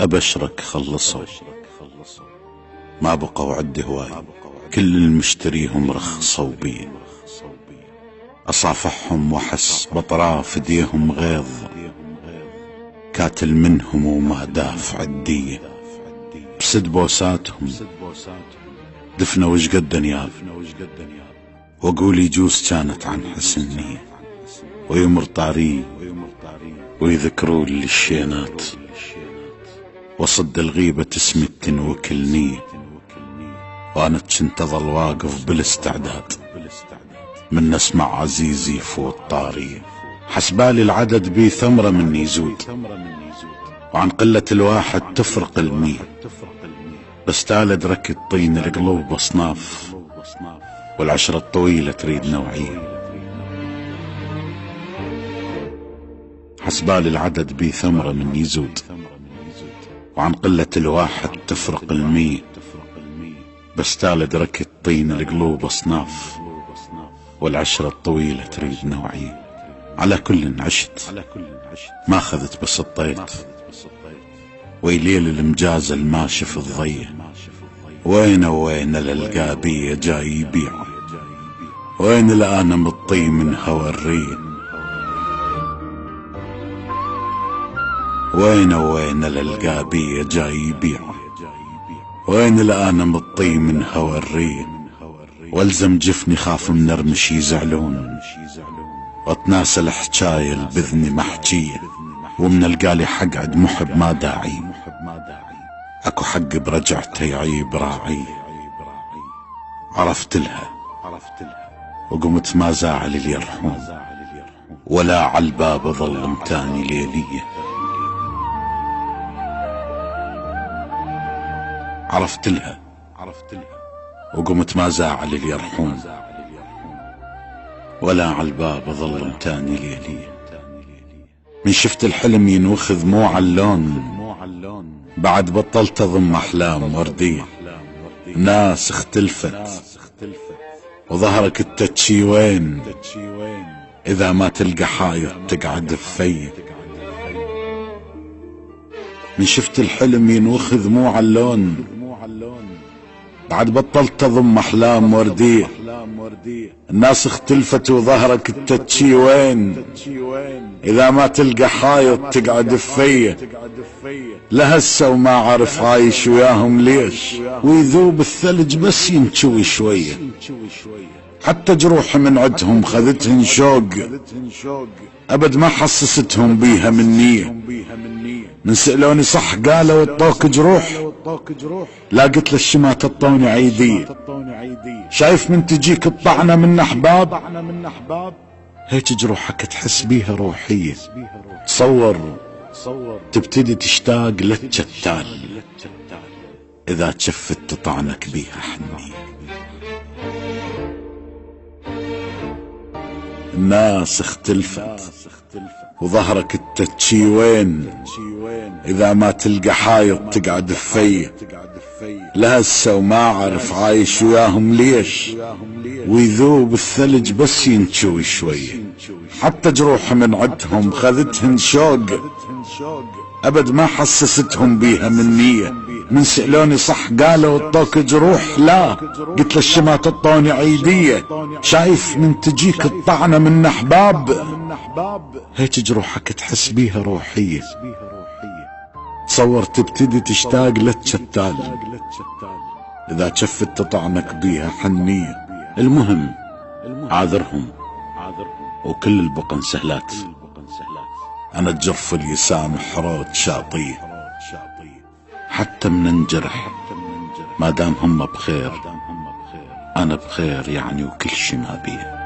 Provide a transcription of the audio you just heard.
أبشرك خلصوا، ما بقوا عندي هواي، كل المشتريهم رخصوا بي. أصافحهم وأحس بأطراف ايديهم غيظ، كاتل منهم وما دافع الدية. بسد بوساتهم دفنوا وش قد نياب، وأقول يجوز كانت عن حسن نية، ويمر طاري ويذكرون لي الشينات، وصد الغيبة تسمتن وكلني، وأنا كنت أظل واقف بالاستعداد من نسمع عزيزي فوت طاري. حسبالي العدد بي ثمرة مني يزود، وعن قلة الواحد تفرق المية، بس تالد ركض طين القلوب أصناف، والعشرة الطويلة تريد نوعية. حسبالي العدد بي ثمرة مني يزود، وعن قلة الواحد تفرق المية، بس تالد ركض طين القلوب أصناف، والعشرة الطويلة تريد نوعية. على كل عشت ما أخذت بس الطيط، ويليل المجاز الماشي في الضية. وين الالقابية جاي يبيعه، وين الآن مطي من هوى الرية. وين الالقابية جاي يبيعه، وين الآن مطي من هوى الرية. والزم جفني خاف من نرمش يزعلون، واتناسى الحجاية البذني محجية، ومن القالي حق عد محب ما داعي، اكو حق برجعته يعيب راعي. عرفت لها وقمت ما زاعل اللي يرحون، ولا عالباب ظل تاني ليلية. عرفت لها وقمت ما زاعل اللي يرحون، ولا عالباب ظل تاني ليلية. من شفت الحلم ينوخذ مو عاللون، بعد بطلت اضم احلام وردية. ناس اختلفت وظهرك التتشي وين، اذا ما تلقى حايط تقعد بفيه. من شفت الحلم ينوخذ مو عاللون، بعد بطلت اضم احلام وردية. الناس اختلفت وظهرك التتشي وين، اذا ما تلقى حايط تقعد بفيه. لهسه وما عرف عايش وياهم ليش، ويذوب الثلج بس ينشوي شوية. حتى جروح من عدهم خذتهن شوق، ابد ما حسستهم بيها من نية. من سألوني صح قالوا الطوك جروح، لا قلت للشمات الطوني عيدية. شايف من تجيك الطعنة من احباب، هيك جروحك تحس بيها روحية. تصور تبتدي تشتاق للجتال، اذا تشفت تطعنك بيها حنية. الناس اختلفت وظهرك التتشي وين، اذا ما تلقى حايط تقعد بفيه. لهسه وما عرف عايش وياهم ليش، ويذوب الثلج بس ينشوي شوية. حتى جروح من عدهم خذتهن شوق، ابد ما حسستهم بيها من نية. من سألوني صح قالوا الطوك جروح، لا قلت للشمات الطوني عيدية. شايف من تجيك الطعنة من احباب، هيك جروحك تحس بيها روحية. تصور تبتدي تشتاق للشتال، اذا شفت تطعنك بيها حنية. المهم عاذرهم وكل البقن سهلات، انا الجرف اليسام حروت شاطيه. حتى من انجرح ما دام هم بخير، انا بخير يعني، وكل شي ما بيه.